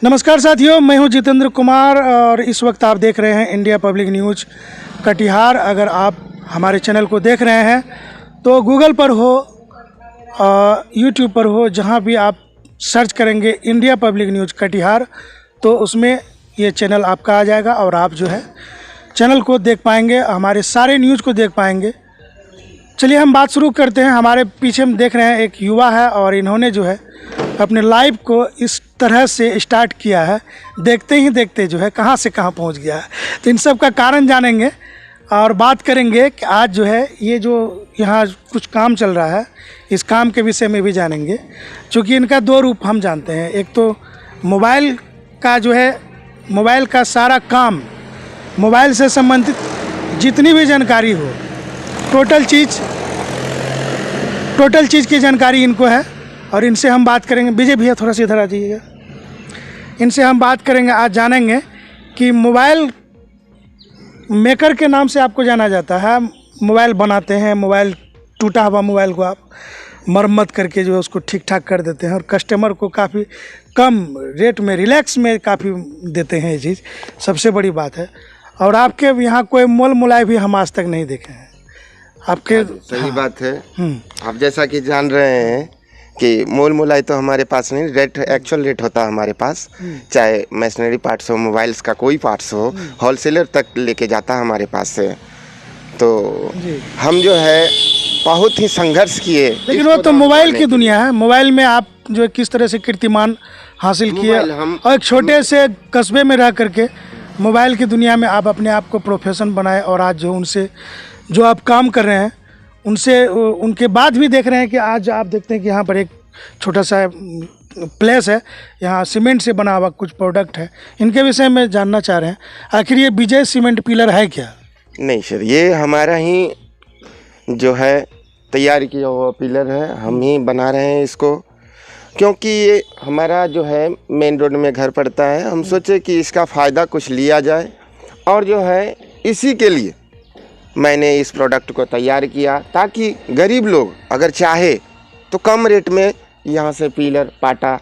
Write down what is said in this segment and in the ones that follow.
नमस्कार साथियों, मैं हूं जितेंद्र कुमार और इस वक्त आप देख रहे हैं इंडिया पब्लिक न्यूज़ कटिहार। अगर आप हमारे चैनल को देख रहे हैं तो गूगल पर हो, यूट्यूब पर हो, जहां भी आप सर्च करेंगे इंडिया पब्लिक न्यूज़ कटिहार तो उसमें ये चैनल आपका आ जाएगा और आप जो है चैनल को देख पाएंगे, हमारे सारे न्यूज़ को देख पाएंगे। चलिए हम बात शुरू करते हैं। हमारे पीछे हम देख रहे हैं एक युवा है और इन्होंने जो है अपने लाइफ को इस तरह से स्टार्ट किया है, देखते ही देखते जो है कहां से कहां पहुंच गया है। तो इन सब का कारण जानेंगे और बात करेंगे कि आज जो है ये जो यहाँ कुछ काम चल रहा है इस काम के विषय में भी जानेंगे, क्योंकि इनका दो रूप हम जानते हैं। एक तो मोबाइल का जो है, मोबाइल का सारा काम, मोबाइल से संबंधित जितनी भी जानकारी हो, टोटल चीज़ की जानकारी इनको है। और इनसे हम बात करेंगे। विजय भैया थोड़ा सा इधर आ जाइएगा। इनसे हम बात करेंगे, आज जानेंगे कि मोबाइल मेकर के नाम से आपको जाना जाता है। मोबाइल बनाते हैं, मोबाइल टूटा हुआ मोबाइल को आप मरम्मत करके जो है उसको ठीक ठाक कर देते हैं और कस्टमर को काफ़ी कम रेट में, रिलैक्स में काफ़ी देते हैं। ये चीज़ सबसे बड़ी बात है। और आपके यहाँ कोई मोल मुलाय भी हम आज तक नहीं देखे हैं आपके। सही बात है। आप जैसा कि जान रहे हैं कि मोल मुलाई तो हमारे पास नहीं, रेट एक्चुअल रेट होता है हमारे पास। चाहे मशीनरी पार्ट्स हो, मोबाइल्स का कोई पार्ट्स हो, होलसेलर तक लेके जाता है हमारे पास से। तो हम जो है बहुत ही संघर्ष किए। लेकिन वो तो मोबाइल की दुनिया है। मोबाइल में आप जो किस तरह से कीर्तिमान हासिल किए और एक छोटे से कस्बे में रह करके मोबाइल की दुनिया में आप अपने आप को प्रोफेशन बनाए और आज जो उनसे जो आप काम कर रहे हैं उनसे, उनके बाद भी देख रहे हैं कि आज आप देखते हैं कि यहाँ पर एक छोटा सा प्लेस है, यहाँ सीमेंट से बना हुआ कुछ प्रोडक्ट है। इनके विषय में जानना चाह रहे हैं, आखिर ये विजय सीमेंट पिलर है क्या? नहीं सर, ये हमारा ही जो है तैयार किया हुआ पिलर है। हम ही बना रहे हैं इसको, क्योंकि ये हमारा जो है मेन रोड में घर पड़ता है। हम सोचे कि इसका फ़ायदा कुछ लिया जाए और जो है इसी के लिए मैंने इस प्रोडक्ट को तैयार किया, ताकि गरीब लोग अगर चाहे तो कम रेट में यहाँ से पिलर, पाटा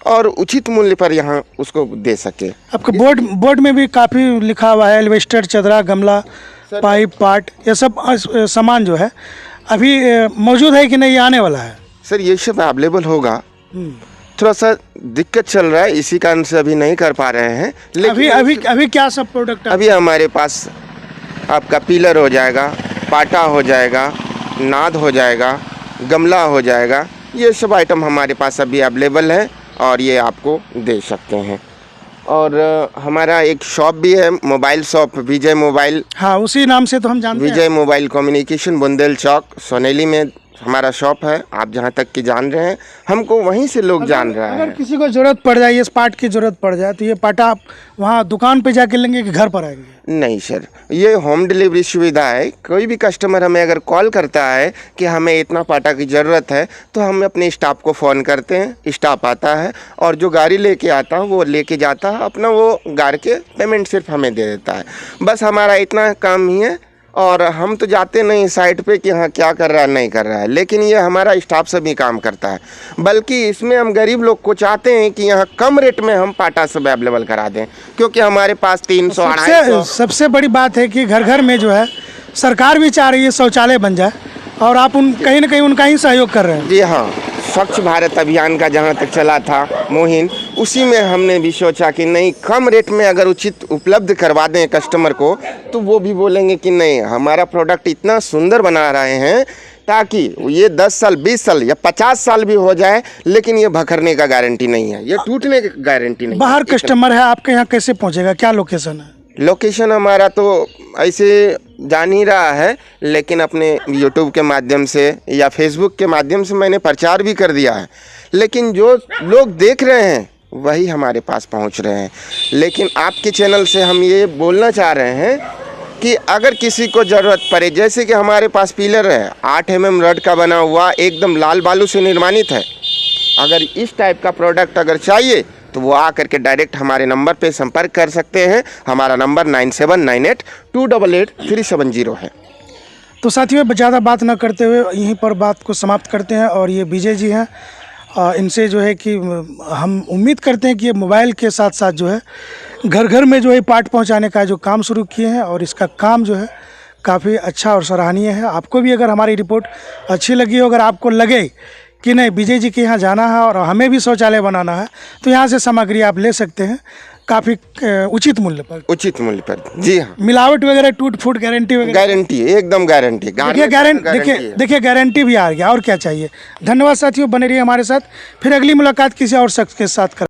और उचित मूल्य पर यहाँ उसको दे सके। आपके बोर्ड में भी काफ़ी लिखा हुआ है, एल्वेस्टर, चदरा, गमला, पाइप, पार्ट, ये सब सामान जो है अभी मौजूद है कि नहीं, आने वाला है? सर ये सब अवेलेबल होगा। थोड़ा सा दिक्कत चल रहा है, इसी कारण से अभी नहीं कर पा रहे हैं। लेकिन अभी क्या सब प्रोडक्ट अभी हमारे पास आपका पिलर हो जाएगा, पाटा हो जाएगा, नाद हो जाएगा, गमला हो जाएगा। ये सब आइटम हमारे पास अभी अवेलेबल है और ये आपको दे सकते हैं। और हमारा एक शॉप भी है, मोबाइल शॉप, विजय मोबाइल। हाँ, उसी नाम से तो हम जानते हैं। विजय मोबाइल कम्युनिकेशन, बुंदेल चौक, सोनेली में हमारा शॉप है। आप जहाँ तक कि जान रहे हैं, हमको वहीं से लोग जान रहे हैं। अगर किसी को ज़रूरत पड़ जाए, इस पार्ट की ज़रूरत पड़ जाए, तो ये पाटा आप वहाँ दुकान पे जाके लेंगे कि घर पर आएंगे? नहीं सर, ये होम डिलीवरी सुविधा है। कोई भी कस्टमर हमें अगर कॉल करता है कि हमें इतना पाटा की ज़रूरत है, तो हम अपने स्टाफ को फ़ोन करते हैं, स्टाफ आता है और जो गाड़ी लेके आता है वो लेके जाता है अपना, वो गाड़ी के पेमेंट सिर्फ हमें दे देता है। बस हमारा इतना काम ही है। और हम तो जाते नहीं साइट पे कि हाँ क्या कर रहा है नहीं कर रहा है, लेकिन ये हमारा स्टाफ से भी काम करता है। बल्कि इसमें हम गरीब लोग को चाहते हैं कि यहाँ कम रेट में हम पाटा सब अवेलेबल करा दें, क्योंकि हमारे पास 300, 250। सबसे बड़ी बात है कि घर घर में जो है सरकार भी चाह रही है शौचालय बन जाए और आप कहीं ना कहीं उनका ही सहयोग कर रहे हैं। जी हाँ, स्वच्छ भारत अभियान का जहाँ तक चला था मुहिम, उसी में हमने भी सोचा कि नहीं, कम रेट में अगर उचित उपलब्ध करवा दें कस्टमर को, तो वो भी बोलेंगे कि नहीं, हमारा प्रोडक्ट इतना सुंदर बना रहे हैं ताकि ये 10 साल, 20 साल या 50 साल भी हो जाए, लेकिन ये भखरने का गारंटी नहीं है, ये टूटने की गारंटी नहीं। बाहर कस्टमर है आपके यहाँ, कैसे पहुँचेगा? क्या लोकेशन है? लोकेशन हमारा तो ऐसे जान ही रहा है, लेकिन अपने यूट्यूब के माध्यम से या फेसबुक के माध्यम से मैंने प्रचार भी कर दिया है। लेकिन जो लोग देख रहे हैं वही हमारे पास पहुंच रहे हैं। लेकिन आपके चैनल से हम ये बोलना चाह रहे हैं कि अगर किसी को ज़रूरत पड़े, जैसे कि हमारे पास पिलर है 8 mm रड का बना हुआ, एकदम लाल बालू से निर्माणित है। अगर इस टाइप का प्रोडक्ट अगर चाहिए तो वो आ करके डायरेक्ट हमारे नंबर पे संपर्क कर सकते हैं। हमारा नंबर 9798288370 है। तो साथियों, ज़्यादा बात ना करते हुए यहीं पर बात को समाप्त करते हैं। और ये विजय जी हैं इनसे जो है कि हम उम्मीद करते हैं कि ये मोबाइल के साथ साथ जो है घर घर में जो है पार्ट पहुंचाने का जो काम शुरू किए हैं, और इसका काम जो है काफ़ी अच्छा और सराहनीय है। आपको भी अगर हमारी रिपोर्ट अच्छी लगी हो, अगर आपको लगे कि नहीं विजय जी के यहाँ जाना है और हमें भी शौचालय बनाना है, तो यहाँ से सामग्री आप ले सकते हैं काफ़ी उचित मूल्य पर। उचित मूल्य पर, जी हाँ। मिलावट वगैरह टूट फूट गारंटी वगैरह गारंटी है, एकदम गारंटी। देखिए गारंटी भी आ गया, और क्या चाहिए। धन्यवाद साथियों, बने रहिए हमारे साथ। फिर अगली मुलाकात किसी और शख्स के साथ कर